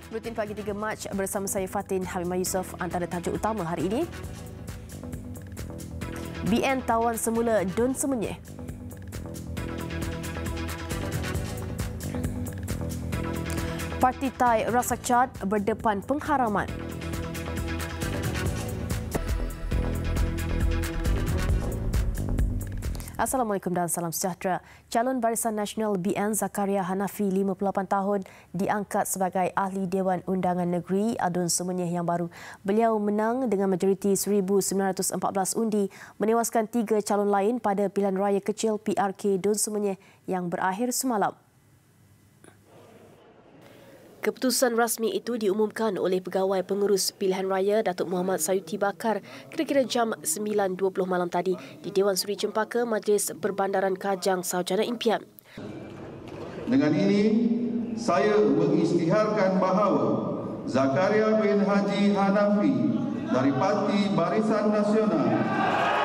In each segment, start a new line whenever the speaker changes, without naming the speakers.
Rutin Pagi 3 Mac bersama saya Fatin Hamimah Yusof. Antara tajuk utama hari ini, BN tawan semula Dun Semenyih. Parti Thai Raksasa berdepan pengharaman. Assalamualaikum dan salam sejahtera. Calon Barisan Nasional BN Zakaria Hanafi, 58 tahun, diangkat sebagai Ahli Dewan Undangan Negeri Dun Semenyih yang baru. Beliau menang dengan majoriti 1,914 undi, menewaskan 3 calon lain pada pilihan raya kecil PRK Dun Semenyih yang berakhir semalam. Keputusan rasmi itu diumumkan oleh Pegawai Pengurus Pilihan Raya Datuk Muhammad Sayuti Bakar kira-kira jam 9.20 malam tadi di Dewan Seri Cempaka Majlis Perbandaran Kajang Sarjana Impian.
Dengan ini, saya mengisytiharkan bahawa Zakaria bin Haji Hanafi dari Parti Barisan Nasional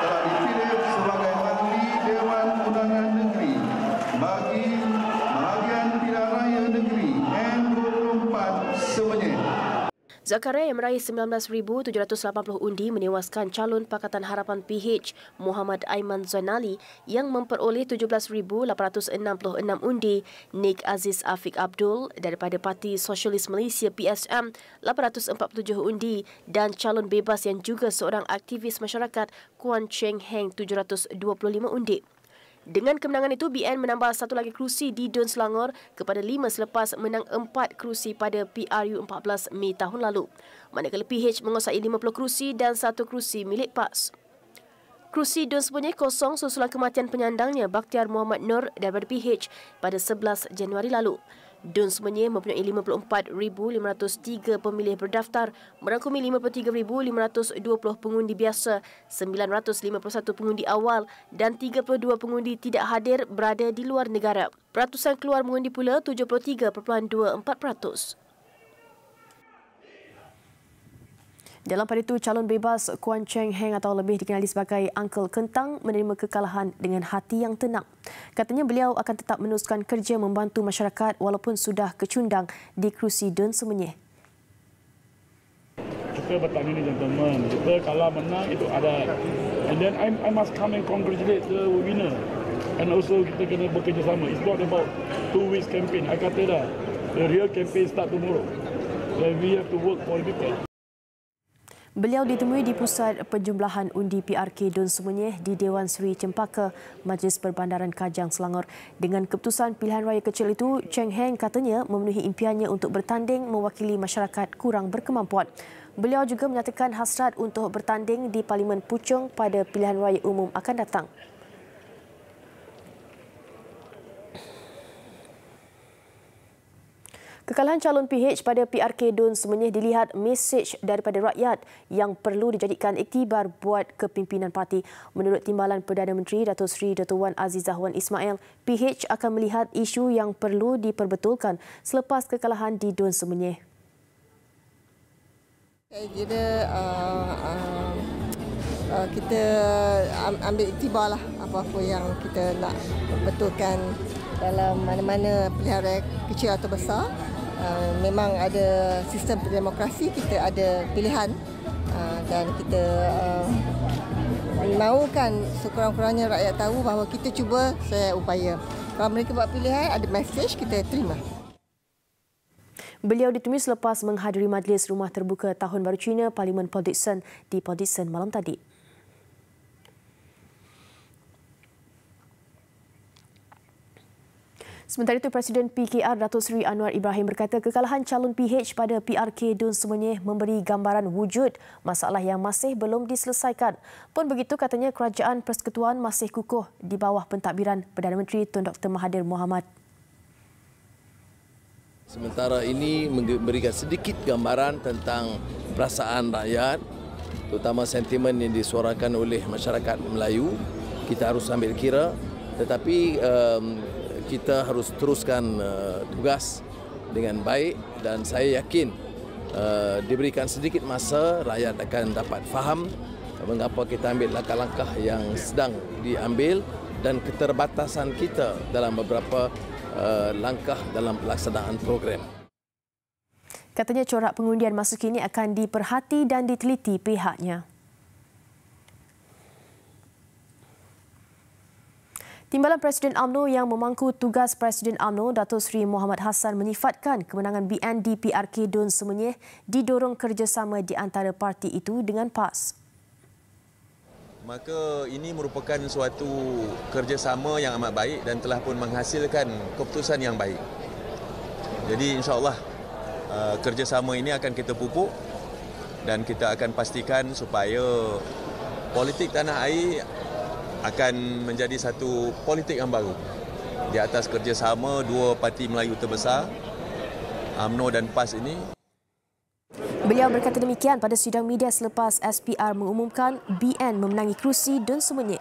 telah dipilih sebagai Ahli Dewan Undangan Negeri bagi bahagian pilihan raya negeri N24 Semenyih.
Zakaria yang meraih 19,780 undi menewaskan calon Pakatan Harapan PH Muhammad Aiman Zainali yang memperoleh 17,866 undi, Nik Aziz Afiq Abdul daripada Parti Sosialis Malaysia PSM 847 undi dan calon bebas yang juga seorang aktivis masyarakat Kuan Cheng Heng 725 undi. Dengan kemenangan itu, BN menambah satu lagi kerusi di Dun Selangor kepada 5 selepas menang 4 kerusi pada PRU 14 Mei tahun lalu. Manakala PH menguasai 50 kerusi dan 1 kerusi milik PAS. Kerusi Dun Semenyih kosong susulan kematian penyandangnya Bakhtiar Muhammad Nur daripada PH pada 11 Januari lalu. Dun Semenyih mempunyai 54,503 pemilih berdaftar, merangkumi 53,520 pengundi biasa, 951 pengundi awal dan 32 pengundi tidak hadir berada di luar negara. Peratusan keluar mengundi pula 73.24%. Dalam pada itu, calon bebas Kuan Cheng Heng atau lebih dikenali sebagai Uncle Kentang menerima kekalahan dengan hati yang tenang. Katanya beliau akan tetap meneruskan kerja membantu masyarakat walaupun sudah kecundang di kerusi Dun Semenyih.
Kita bertanya ni gentleman, kita kalau menang itu ada. And then I must come and congratulate the winner. And also kita kena bekerjasama. It's not about 2 weeks campaign. I kata dah, the real campaign start tomorrow. Then we have to work for the people.
Beliau ditemui di Pusat Penjumlahan Undi PRK Dun Semenyih di Dewan Seri Cempaka Majlis Perbandaran Kajang Selangor. Dengan keputusan pilihan raya kecil itu, Cheng Heng katanya memenuhi impiannya untuk bertanding mewakili masyarakat kurang berkemampuan. Beliau juga menyatakan hasrat untuk bertanding di Parlimen Puchong pada pilihan raya umum akan datang. Kekalahan calon PH pada PRK Dun Semenyih dilihat mesej daripada rakyat yang perlu dijadikan iktibar buat kepimpinan parti. Menurut Timbalan Perdana Menteri Datuk Seri Dr. Wan Azizah Wan Ismail, PH akan melihat isu yang perlu diperbetulkan selepas kekalahan di Dun Semenyih.
Saya kira kita ambil iktibarlah apa-apa yang kita nak betulkan dalam mana-mana pilihan raya kecil atau besar. Memang ada sistem demokrasi, kita ada pilihan dan kita mahukan sekurang-kurangnya rakyat tahu bahawa kita cuba saya upaya. Kalau mereka buat pilihan, ada mesej kita terima.
Beliau ditemui selepas menghadiri Majlis Rumah Terbuka Tahun Baru Cina Parlimen Port Dickson di Port Dickson malam tadi. Sementara itu, Presiden PKR Datuk Seri Anwar Ibrahim berkata kekalahan calon PH pada PRK Dun Semenyih memberi gambaran wujud masalah yang masih belum diselesaikan. Pun begitu, katanya kerajaan persekutuan masih kukuh di bawah pentadbiran Perdana Menteri Tun Dr. Mahathir Mohamad.
Sementara ini memberikan sedikit gambaran tentang perasaan rakyat, terutama sentimen yang disuarakan oleh masyarakat Melayu. Kita harus ambil kira, tetapi kita harus teruskan tugas dengan baik dan saya yakin diberikan sedikit masa rakyat akan dapat faham mengapa kita ambil langkah-langkah yang sedang diambil dan keterbatasan kita dalam beberapa langkah dalam pelaksanaan program.
Katanya corak pengundian masa kini akan diperhati dan diteliti pihaknya. Timbalan Presiden UMNO yang memangku tugas Presiden UMNO, Datuk Seri Mohamad Hassan menyifatkan kemenangan BN di PRK Dun Semenyih didorong kerjasama di antara parti itu dengan PAS.
Maka ini merupakan suatu kerjasama yang amat baik dan telah pun menghasilkan keputusan yang baik. Jadi insya-Allah kerjasama ini akan kita pupuk dan kita akan pastikan supaya politik tanah air akan menjadi satu politik yang baru di atas kerjasama dua parti Melayu terbesar, UMNO dan PAS ini.
Beliau berkata demikian pada sidang media selepas SPR mengumumkan BN memenangi kerusi Dun Semenyih.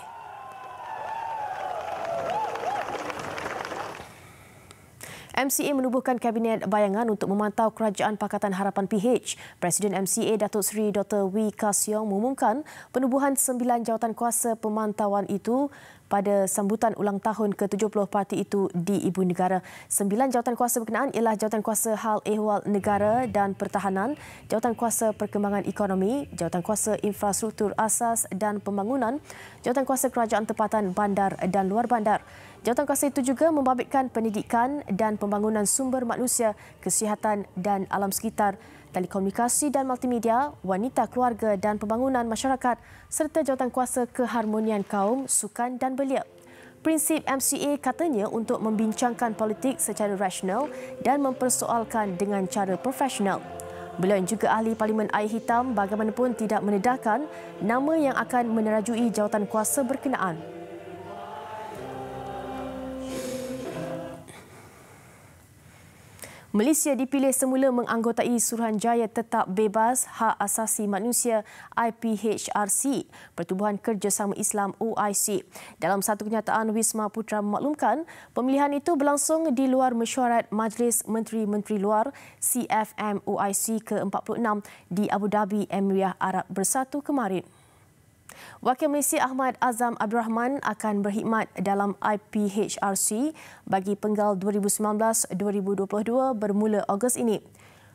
MCA menubuhkan Kabinet Bayangan untuk memantau Kerajaan Pakatan Harapan PH. Presiden MCA Datuk Seri Dr. Wee Ka Siong mengumumkan penubuhan 9 jawatan kuasa pemantauan itu pada sambutan ulang tahun ke-70 parti itu di Ibu Negara. 9 jawatan kuasa berkenaan ialah Jawatan Kuasa Hal Ehwal Negara dan Pertahanan, Jawatan Kuasa Perkembangan Ekonomi, Jawatan Kuasa Infrastruktur Asas dan Pembangunan, Jawatan Kuasa Kerajaan Tempatan Bandar dan Luar Bandar. Jawatan kuasa itu juga membabitkan pendidikan dan pembangunan sumber manusia, kesihatan dan alam sekitar, telekomunikasi dan multimedia, wanita, keluarga dan pembangunan masyarakat serta jawatan kuasa keharmonian kaum, sukan dan belia. Prinsip MCA katanya untuk membincangkan politik secara rasional dan mempersoalkan dengan cara profesional. Beliau yang juga ahli Parlimen Air Hitam bagaimanapun tidak mendedahkan nama yang akan menerajui jawatan kuasa berkenaan. Malaysia dipilih semula menganggotai Suruhanjaya Tetap Bebas Hak Asasi Manusia IPHRC, Pertubuhan Kerjasama Islam OIC. Dalam satu kenyataan, Wisma Putra memaklumkan pemilihan itu berlangsung di luar mesyuarat Majlis Menteri-Menteri Luar CFM OIC ke-46 di Abu Dhabi, Emirat Arab Bersatu kemarin. Wakil Malaysia Ahmad Azam Abdul Rahman akan berkhidmat dalam IPHRC bagi penggal 2019-2022 bermula Ogos ini.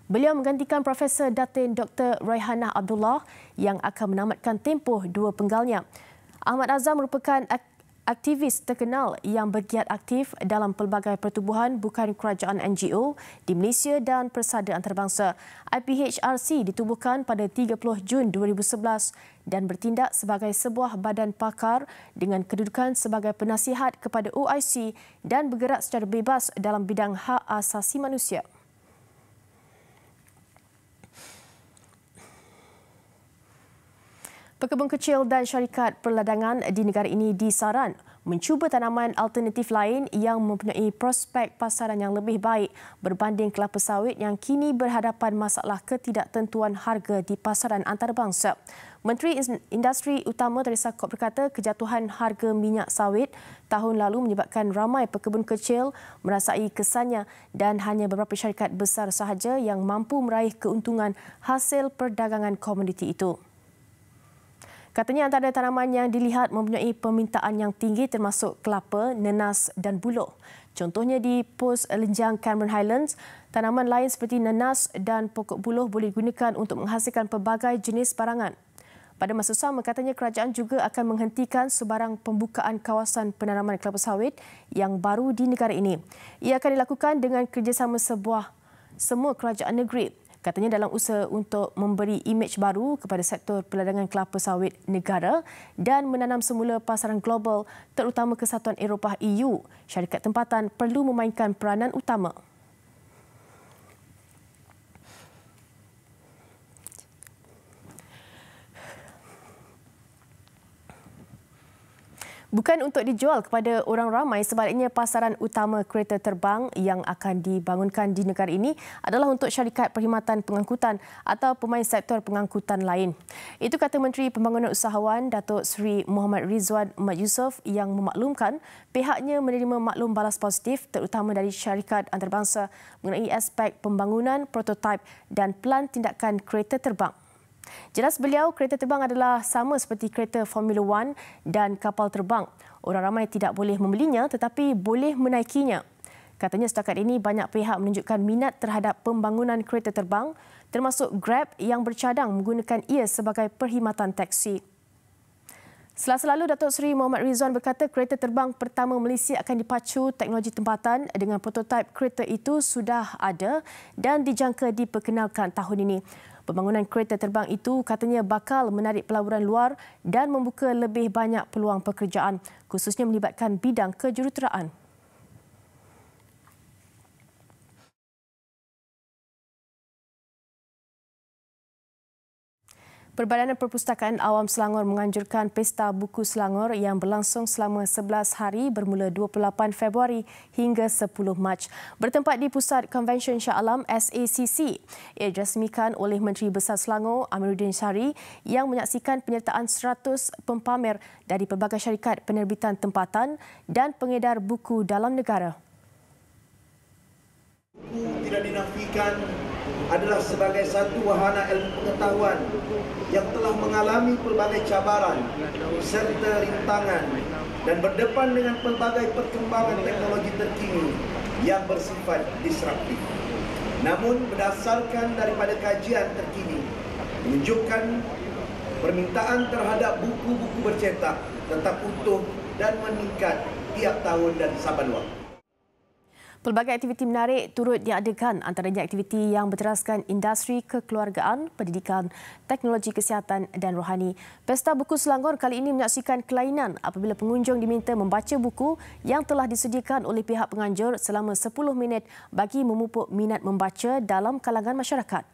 Beliau menggantikan Profesor Datin Dr. Raihanah Abdullah yang akan menamatkan tempoh dua penggalnya. Ahmad Azam merupakan aktivis terkenal yang bergiat aktif dalam pelbagai pertubuhan bukan kerajaan NGO di Malaysia dan persada antarabangsa. IPHRC ditubuhkan pada 30 Jun 2011 dan bertindak sebagai sebuah badan pakar dengan kedudukan sebagai penasihat kepada OIC dan bergerak secara bebas dalam bidang hak asasi manusia. Pekebun kecil dan syarikat perladangan di negara ini disaran mencuba tanaman alternatif lain yang mempunyai prospek pasaran yang lebih baik berbanding kelapa sawit yang kini berhadapan masalah ketidaktentuan harga di pasaran antarabangsa. Menteri Industri Utama Teresa Kok berkata kejatuhan harga minyak sawit tahun lalu menyebabkan ramai pekebun kecil merasai kesannya dan hanya beberapa syarikat besar sahaja yang mampu meraih keuntungan hasil perdagangan komoditi itu. Katanya antara tanaman yang dilihat mempunyai permintaan yang tinggi termasuk kelapa, nenas dan buloh. Contohnya di pos lenjang Cameron Highlands, tanaman lain seperti nenas dan pokok buloh boleh digunakan untuk menghasilkan pelbagai jenis barangan. Pada masa sama, katanya kerajaan juga akan menghentikan sebarang pembukaan kawasan penanaman kelapa sawit yang baru di negara ini. Ia akan dilakukan dengan kerjasama semua kerajaan negeri. Katanya dalam usaha untuk memberi imej baru kepada sektor perladangan kelapa sawit negara dan menanam semula pasaran global terutama Kesatuan Eropah EU, syarikat tempatan perlu memainkan peranan utama. Bukan untuk dijual kepada orang ramai, sebaliknya pasaran utama kereta terbang yang akan dibangunkan di negara ini adalah untuk syarikat perkhidmatan pengangkutan atau pemain sektor pengangkutan lain. Itu kata Menteri Pembangunan Usahawan Datuk Seri Muhammad Rizwan Mat Yusof yang memaklumkan pihaknya menerima maklum balas positif terutama dari syarikat antarabangsa mengenai aspek pembangunan, prototipe dan pelan tindakan kereta terbang. Jelas beliau, kereta terbang adalah sama seperti kereta Formula 1 dan kapal terbang. Orang ramai tidak boleh membelinya tetapi boleh menaikinya. Katanya setakat ini banyak pihak menunjukkan minat terhadap pembangunan kereta terbang, termasuk Grab yang bercadang menggunakan ia sebagai perkhidmatan taksi. Selasa lalu, Datuk Seri Mohamed Rizwan berkata kereta terbang pertama Malaysia akan dipacu teknologi tempatan dengan prototipe kereta itu sudah ada dan dijangka diperkenalkan tahun ini. Pembangunan kereta terbang itu katanya bakal menarik pelaburan luar dan membuka lebih banyak peluang pekerjaan, khususnya melibatkan bidang kejuruteraan. Perbadanan Perpustakaan Awam Selangor menganjurkan Pesta Buku Selangor yang berlangsung selama 11 hari bermula 28 Februari hingga 10 Mac. Bertempat di Pusat Konvensyen Shah Alam SACC. Ia dirasmikan oleh Menteri Besar Selangor Amiruddin Syari yang menyaksikan penyertaan 100 pempamer dari pelbagai syarikat penerbitan tempatan dan pengedar buku dalam negara.
Buku tidak dinafikan adalah sebagai satu wahana ilmu pengetahuan yang telah mengalami pelbagai cabaran serta rintangan dan berdepan dengan pelbagai perkembangan teknologi terkini yang bersifat disruptif. Namun berdasarkan daripada kajian terkini menunjukkan permintaan terhadap buku-buku bercetak tetap utuh dan meningkat tiap tahun dan saban waktu.
Pelbagai aktiviti menarik turut diadakan, antaranya aktiviti yang berteraskan industri kekeluargaan, pendidikan, teknologi kesihatan dan rohani. Pesta Buku Selangor kali ini menyaksikan kelainan apabila pengunjung diminta membaca buku yang telah disediakan oleh pihak penganjur selama 10 minit bagi memupuk minat membaca dalam kalangan masyarakat.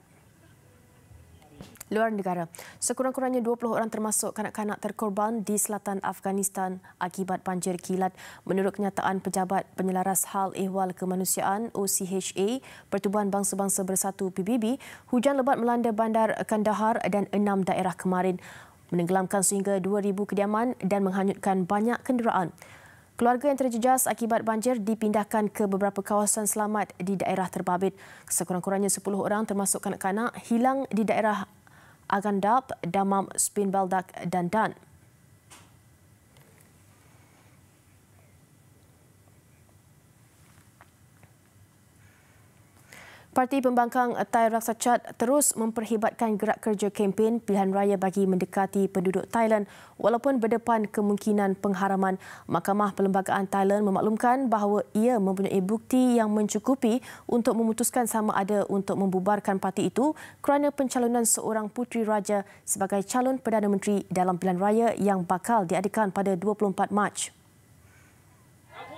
Luar negara, sekurang-kurangnya 20 orang termasuk kanak-kanak terkorban di selatan Afghanistan akibat banjir kilat. Menurut kenyataan Pejabat Penyelaras Hal Ehwal Kemanusiaan OCHA, Pertubuhan Bangsa-Bangsa Bersatu PBB, hujan lebat melanda bandar Kandahar dan 6 daerah kemarin, menenggelamkan sehingga 2,000 kediaman dan menghanyutkan banyak kenderaan. Keluarga yang terjejas akibat banjir dipindahkan ke beberapa kawasan selamat di daerah terbabit. Sekurang-kurangnya 10 orang termasuk kanak-kanak hilang di daerah Agandab, Damam, Spin Baldak dan Dan. Parti Pembangkang Thai Raksa Chart terus memperhebatkan gerak kerja kempen pilihan raya bagi mendekati penduduk Thailand walaupun berdepan kemungkinan pengharaman. Mahkamah Perlembagaan Thailand memaklumkan bahawa ia mempunyai bukti yang mencukupi untuk memutuskan sama ada untuk membubarkan parti itu kerana pencalonan seorang puteri raja sebagai calon Perdana Menteri dalam pilihan raya yang bakal diadakan pada 24 Mac.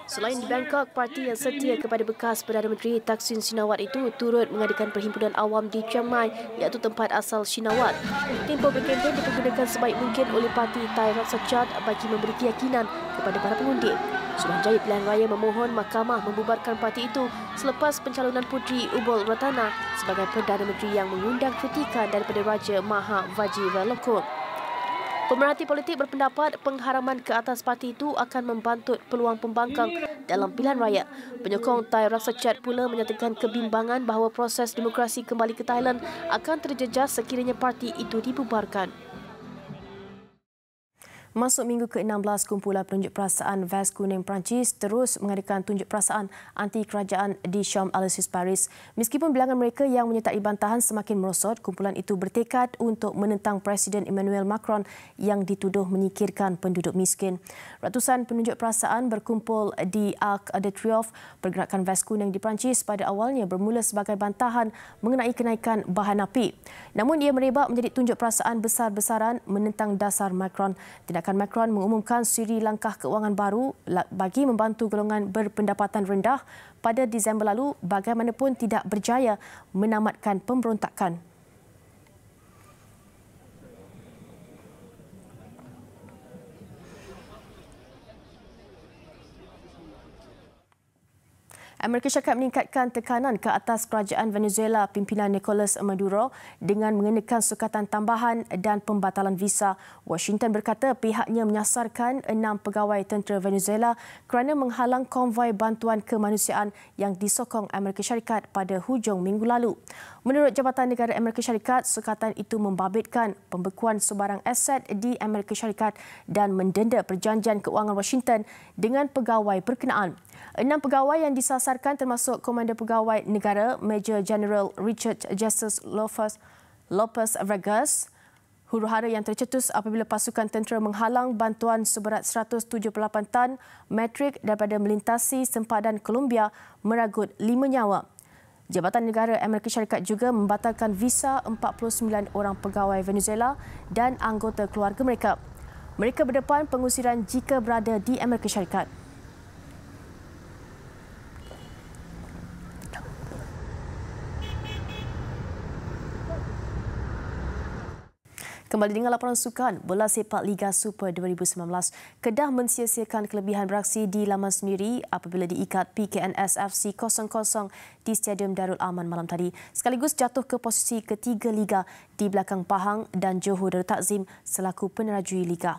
Selain di Bangkok, parti yang setia kepada bekas Perdana Menteri Thaksin Shinawatra itu turut mengadakan perhimpunan awam di Chiang Mai, iaitu tempat asal Shinawatra. Tempoh berkempen dipergunakan sebaik mungkin oleh parti Thai Raksa Chart bagi memberi keyakinan kepada para pengundi. Suruhanjaya Pilihan Raya memohon mahkamah membubarkan parti itu selepas pencalonan Puteri Ubul Ratana sebagai Perdana Menteri yang mengundang kritikan daripada Raja Maha Vajiralongkorn. Pemerhati politik berpendapat pengharaman ke atas parti itu akan membantut peluang pembangkang dalam pilihan raya. Penyokong Thai Raksa Chart pula menyatakan kebimbangan bahawa proses demokrasi kembali ke Thailand akan terjejas sekiranya parti itu dibubarkan. Masuk minggu ke-16, kumpulan penunjuk perasaan Vest Kuning Perancis terus mengadakan tunjuk perasaan anti kerajaan di Champs-Élysées, Paris. Meskipun bilangan mereka yang menyertai bantahan semakin merosot, kumpulan itu bertekad untuk menentang Presiden Emmanuel Macron yang dituduh menyingkirkan penduduk miskin. Ratusan penunjuk perasaan berkumpul di Arc de Triomphe. Pergerakan Vest Kuning di Perancis pada awalnya bermula sebagai bantahan mengenai kenaikan bahan api. Namun ia merebak menjadi tunjuk perasaan besar-besaran menentang dasar Macron. Macron mengumumkan siri langkah keuangan baru bagi membantu golongan berpendapatan rendah pada Disember lalu bagaimanapun tidak berjaya menamatkan pemberontakan. Amerika Syarikat meningkatkan tekanan ke atas kerajaan Venezuela pimpinan Nicolas Maduro dengan mengenakan sukatan tambahan dan pembatalan visa. Washington berkata pihaknya menyasarkan 6 pegawai tentera Venezuela kerana menghalang konvoi bantuan kemanusiaan yang disokong Amerika Syarikat pada hujung minggu lalu. Menurut Jabatan Negara Amerika Syarikat, sukatan itu membabitkan pembekuan sebarang aset di Amerika Syarikat dan mendenda perjanjian keuangan Washington dengan pegawai berkenaan. 6 pegawai yang disasarkan termasuk Komander Pegawai Negara Major General Richard Justus Lopez Vegas, huru-hara yang tercetus apabila pasukan tentera menghalang bantuan seberat 178 tan metrik daripada melintasi sempadan Colombia meragut 5 nyawa. Jabatan Negara Amerika Syarikat juga membatalkan visa 49 orang pegawai Venezuela dan anggota keluarga mereka. Mereka berdepan pengusiran jika berada di Amerika Syarikat. Kembali dengan laporan sukan, Bola Sepak Liga Super 2019. Kedah mensia-siakan kelebihan beraksi di laman sendiri apabila diikat PKNS FC 0-0 di Stadium Darul Aman malam tadi. Sekaligus jatuh ke posisi ketiga Liga di belakang Pahang dan Johor Darul Takzim selaku penerajui Liga.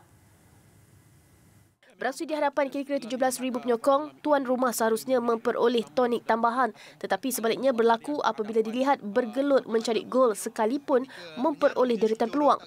Beraksi di hadapan kira-kira 17,000 penyokong, tuan rumah seharusnya memperoleh tonik tambahan, tetapi sebaliknya berlaku apabila dilihat bergelut mencari gol sekalipun memperoleh deretan peluang.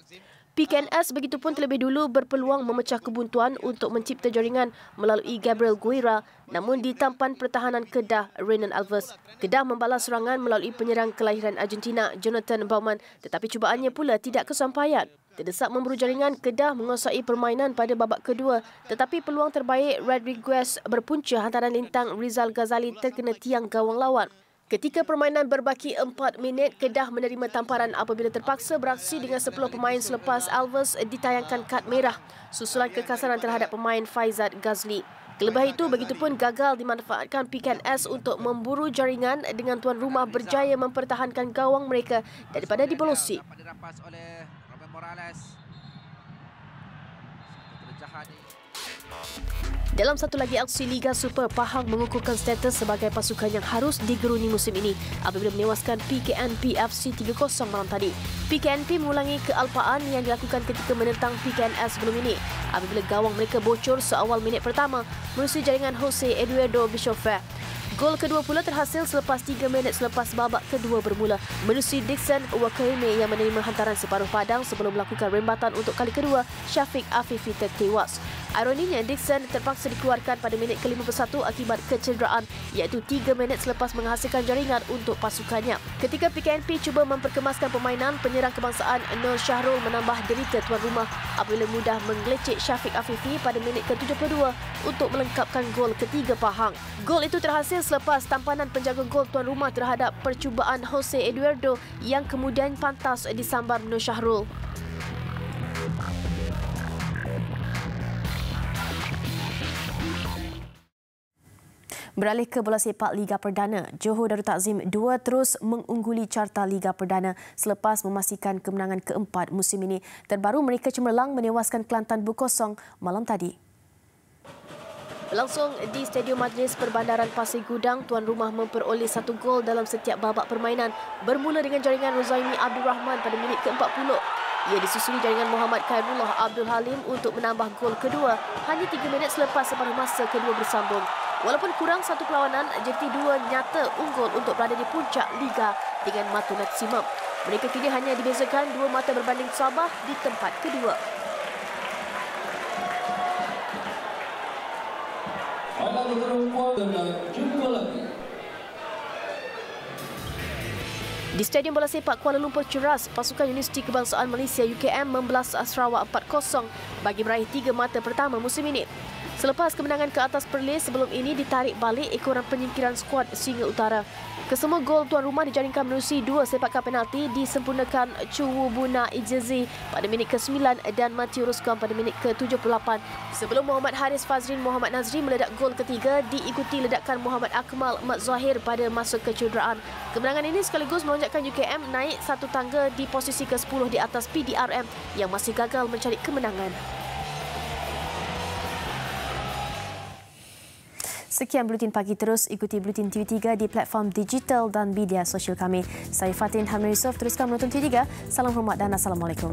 PKNS begitupun terlebih dulu berpeluang memecah kebuntuan untuk mencipta jaringan melalui Gabriel Guerra, namun di tampan pertahanan Kedah, Renan Alves. Kedah membalas serangan melalui penyerang kelahiran Argentina, Jonathan Baumann, tetapi cubaannya pula tidak kesampaian. Terdesak memburu jaringan, Kedah menguasai permainan pada babak kedua, tetapi peluang terbaik Rodriguez berpunca hantaran lintang Rizal Ghazali terkena tiang gawang lawan. Ketika permainan berbaki 4 minit, Kedah menerima tamparan apabila terpaksa beraksi dengan 10 pemain selepas Alves ditayangkan kad merah susulan kekasaran terhadap pemain Faizat Ghazli. Kelebihan itu begitupun gagal dimanfaatkan PKNS untuk memburu jaringan dengan tuan rumah berjaya mempertahankan gawang mereka daripada dibolosi. Dalam satu lagi aksi Liga Super, Pahang mengukuhkan status sebagai pasukan yang harus digeruni musim ini apabila menewaskan PKNP FC 3-0 malam tadi. PKNP mengulangi kealpaan yang dilakukan ketika menentang PKNS sebelum ini apabila gawang mereka bocor seawal minit pertama melalui jaringan Jose Eduardo Bischofer. Gol kedua pula terhasil selepas 3 minit selepas babak kedua bermula menerusi Dixon Wakayeme yang menerima hantaran separuh padang sebelum melakukan rembatan untuk kali kedua. Syafiq Afifi tertewas. Ironinya, Dixon terpaksa dikeluarkan pada minit ke-51 akibat kecederaan iaitu 3 minit selepas menghasilkan jaringan untuk pasukannya. Ketika PKNP cuba memperkemaskan permainan, penyerang kebangsaan Nur Syahrul menambah derita tuan rumah apabila mudah menggelecek Syafiq Afifi pada minit ke-72 untuk melengkapkan gol ketiga Pahang. Gol itu terhasil selepas tampanan penjaga gol tuan rumah terhadap percubaan Jose Eduardo yang kemudian pantas disambar Nur Syahrul. Beralih ke bola sepak Liga Perdana, Johor Darul Takzim 2 terus mengungguli carta Liga Perdana selepas memastikan kemenangan keempat musim ini. Terbaru mereka cemerlang menewaskan Kelantan 2-0 malam tadi. Berlangsung di Stadium Majlis Perbandaran Pasir Gudang, tuan rumah memperoleh 1 gol dalam setiap babak permainan, bermula dengan jaringan Rozaimi Abdul Rahman pada minit ke-40. Ia disusuli jaringan Muhammad Khairullah Abdul Halim untuk menambah gol kedua hanya 3 minit selepas separuh masa kedua bersambung. Walaupun kurang satu perlawanan, JT2 nyata unggul untuk berada di puncak Liga dengan mata maksimum. Mereka kini hanya dibezakan 2 mata berbanding Sabah di tempat kedua. Di Stadium Bola Sepak Kuala Lumpur Ceras, pasukan Universiti Kebangsaan Malaysia UKM membelas Sarawak 4-0 bagi meraih 3 mata pertama musim ini. Selepas kemenangan ke atas Perlis sebelum ini ditarik balik ekoran penyingkiran skuad Singa Utara. Kesemua gol tuan rumah dijaringkan menerusi 2 sepakan penalti disempurnakan Chuwubuna Ijezi pada minit ke-9 dan Matthew Ruscom pada minit ke-78. Sebelum Muhammad Haris Fazrin Muhammad Nazri meledak gol ketiga diikuti ledakan Muhammad Akmal Mat Zahir pada masa kecederaan. Kemenangan ini sekaligus melonjakkan UKM naik 1 tangga di posisi ke-10 di atas PDRM yang masih gagal mencari kemenangan. Sekian Buletin Pagi, terus ikuti Buletin TV3 di platform digital dan media sosial kami. Saya Fatin Hamid Yusof, teruskan menonton TV3. Salam hormat dan Assalamualaikum.